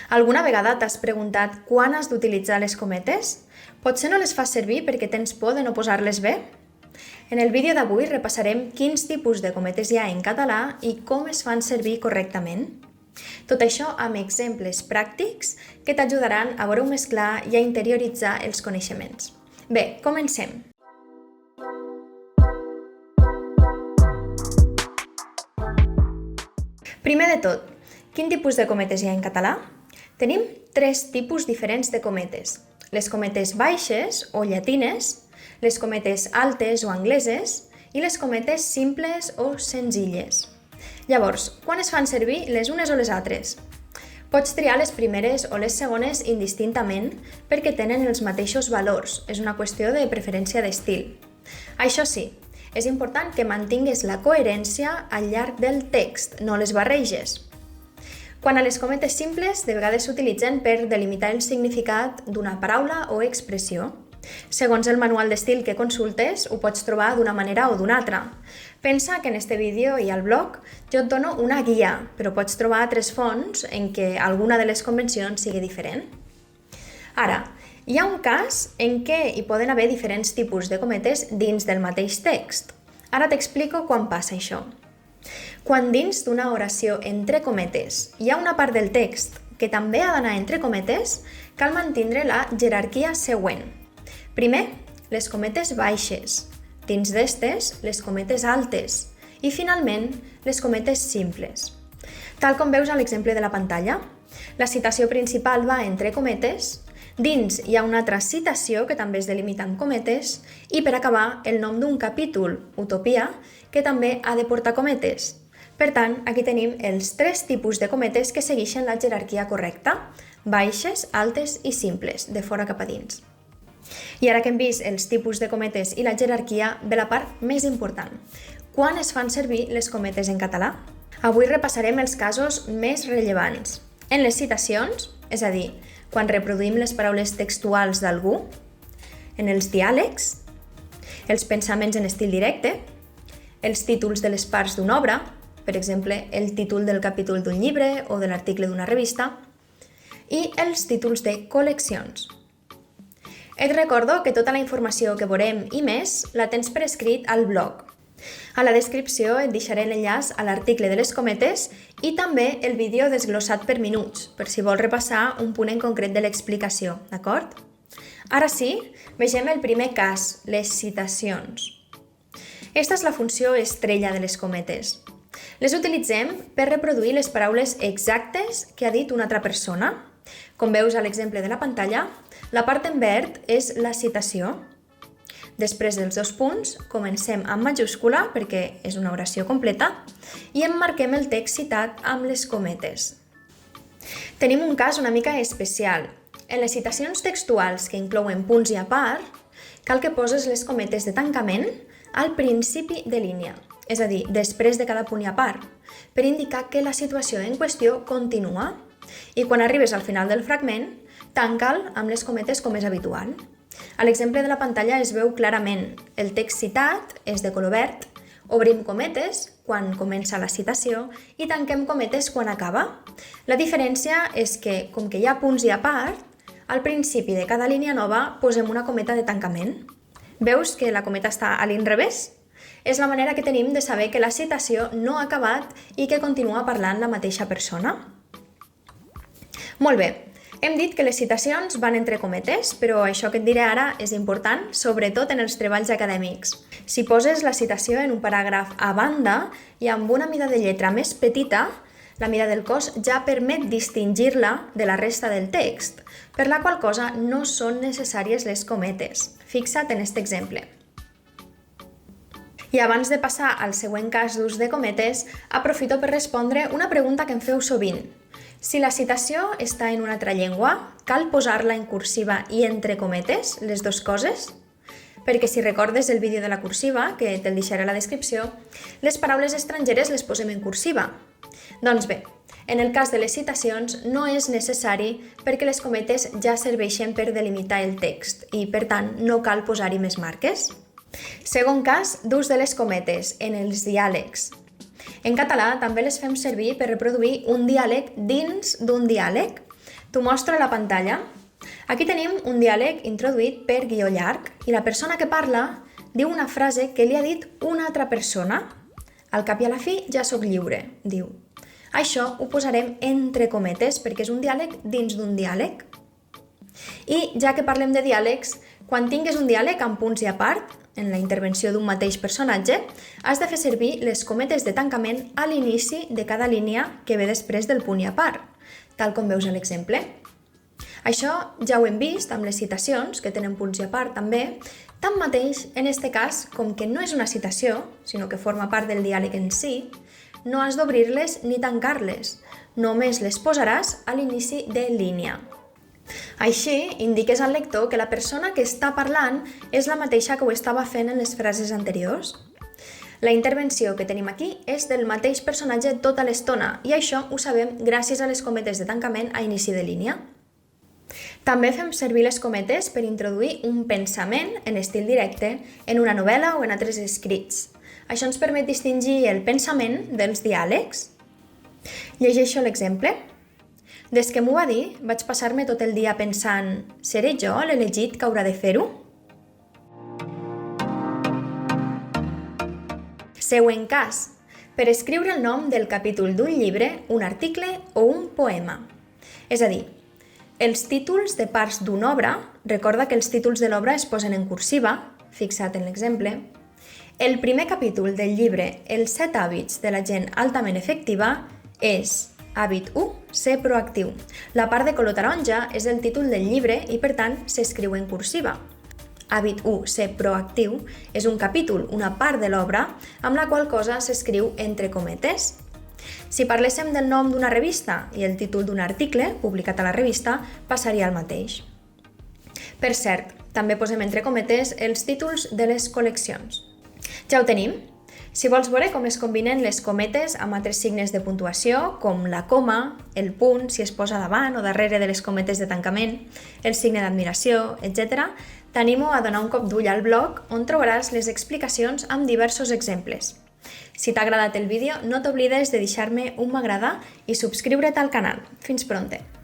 Alguna vegada t'has preguntat quan has d'utilitzar les cometes? Potser no les fas servir perquè tens por de no posar-les bé? En el vídeo d'avui repassarem quins tipus de cometes hi ha en català i com es fan servir correctament. Tot això amb exemples pràctics que t'ajudaran a veure-ho més clar i a interioritzar els coneixements. Bé, comencem! Primer de tot, quin tipus de cometes hi ha en català? Tenim tres tipus diferents de cometes. Les cometes baixes o llatines, les cometes altes o angleses i les cometes simples o senzilles. Llavors, quan es fan servir les unes o les altres? Pots triar les primeres o les segones indistintament perquè tenen els mateixos valors. És una qüestió de preferència d'estil. Això sí, és important que mantingues la coherència al llarg del text, no les barreges. Quan a les cometes simples, de vegades s'utilitzen per delimitar el significat d'una paraula o expressió. Segons el manual d'estil que consultes, ho pots trobar d'una manera o d'una altra. Pensa que en este vídeo i al blog jo et dono una guia, però pots trobar altres fonts en què alguna de les convencions sigui diferent. Ara, hi ha un cas en què hi poden haver diferents tipus de cometes dins del mateix text. Ara t'explico quan passa això. Quan dins d'una oració entre cometes hi ha una part del text que també ha d'anar entre cometes, cal mantindre la jerarquia següent. Primer, les cometes baixes, dins d'estes, les cometes altes i, finalment, les cometes simples. Tal com veus a l'exemple de la pantalla, la citació principal va entre cometes, dins hi ha una altra citació que també es delimita amb cometes i, per acabar, el nom d'un capítol, Utopia, que també ha de portar cometes. Per tant, aquí tenim els tres tipus de cometes que segueixen la jerarquia correcta, baixes, altes i simples, de fora cap a dins. I ara que hem vist els tipus de cometes i la jerarquia, ve la part més important. Quan es fan servir les cometes en català? Avui repassarem els casos més rellevants. En les citacions, és a dir, quan reproduïm les paraules textuals d'algú, en els diàlegs, els pensaments en estil directe, els títols de les parts d'una obra, per exemple, el títol del capítol d'un llibre o de l'article d'una revista, i els títols de col·leccions. Et recordo que tota la informació que veurem i més la tens per escrit al blog. A la descripció et deixaré l'enllaç a l'article de les cometes i també el vídeo desglossat per minuts, per si vols repassar un punt en concret de l'explicació, d'acord? Ara sí, vegem el primer cas, les citacions. Esta és la funció estrella de les cometes. Les utilitzem per reproduir les paraules exactes que ha dit una altra persona. Com veus a l'exemple de la pantalla, la part en verd és la citació. Després dels dos punts, comencem amb majúscula perquè és una oració completa i emmarquem el text citat amb les cometes. Tenim un cas una mica especial. En les citacions textuals que inclouen punts i a part, cal que poses les cometes de tancament al principi de línia, és a dir, després de cada punt i a part, per indicar que la situació en qüestió continua. I quan arribes al final del fragment, tanca'l amb les cometes com és habitual. A l'exemple de la pantalla es veu clarament. El text citat és de color verd, obrim cometes quan comença la citació i tanquem cometes quan acaba. La diferència és que, com que hi ha punts i a part, al principi de cada línia nova posem una cometa de tancament. Veus que la cometa està a l'inrevés? És la manera que tenim de saber que la citació no ha acabat i que continua parlant la mateixa persona. Molt bé, hem dit que les citacions van entre cometes, però això que et diré ara és important, sobretot en els treballs acadèmics. Si poses la citació en un paràgraf a banda i amb una mida de lletra més petita, la mida del cos ja permet distingir-la de la resta del text, per la qual cosa no són necessàries les cometes. Fixa't en aquest exemple. I abans de passar al següent cas d'ús de cometes, aprofito per respondre una pregunta que em feu sovint. Si la citació està en una altra llengua, cal posar-la en cursiva i entre cometes, les dues coses? Perquè si recordes el vídeo de la cursiva, que te'l deixaré a la descripció, les paraules estrangeres les posem en cursiva. Doncs bé, en el cas de les citacions no és necessari perquè les cometes ja serveixen per delimitar el text i, per tant, no cal posar-hi més marques. Segon cas d'ús de les cometes, en els diàlegs. En català també les fem servir per reproduir un diàleg dins d'un diàleg. T'ho mostro a la pantalla. Aquí tenim un diàleg introduït per guió llarg i la persona que parla diu una frase que li ha dit una altra persona. Al cap i a la fi ja sóc lliure, diu. Això ho posarem entre cometes perquè és un diàleg dins d'un diàleg. I ja que parlem de diàlegs, quan tingues un diàleg amb punts i a part, en la intervenció d'un mateix personatge, has de fer servir les cometes de tancament a l'inici de cada línia que ve després del punt i a part, tal com veus a l'exemple. Això ja ho hem vist amb les citacions, que tenen punts i a part també. Tanmateix, en aquest cas, com que no és una citació, sinó que forma part del diàleg en si, no has d'obrir-les ni tancar-les, només les posaràs a l'inici de línia. Així, indiques al lector que la persona que està parlant és la mateixa que ho estava fent en les frases anteriors. La intervenció que tenim aquí és del mateix personatge tota l'estona i això ho sabem gràcies a les cometes de tancament a inici de línia. També fem servir les cometes per introduir un pensament en estil directe en una novel·la o en altres escrits. Això ens permet distingir el pensament dels diàlegs. Llegeixo l'exemple. Des que m'ho va dir, vaig passar-me tot el dia pensant «Seré jo l'elegit que haurà de fer-ho?» Següent cas. Per escriure el nom del capítol d'un llibre, un article o un poema. És a dir, els títols de parts d'una obra, recorda que els títols de l'obra es posen en cursiva, fixat en l'exemple. El primer capítol del llibre Els 7 hàbits de la gent altament efectiva és Hàbit 1, ser proactiu. La part de color taronja és el títol del llibre i, per tant, s'escriu en cursiva. Hàbit 1, ser proactiu, és un capítol, una part de l'obra, amb la qual cosa s'escriu entre cometes. Si parléssim del nom d'una revista i el títol d'un article publicat a la revista, passaria el mateix. Per cert, també posem entre cometes els títols de les col·leccions. Ja ho tenim. Si vols veure com es combinen les cometes amb altres signes de puntuació, com la coma, el punt, si es posa davant o darrere de les cometes de tancament, el signe d'admiració, etc., t'animo a donar un cop d'ull al blog on trobaràs les explicacions amb diversos exemples. Si t'ha agradat el vídeo, no t'oblides de deixar-me un m'agrada i subscriure't al canal. Fins prompte!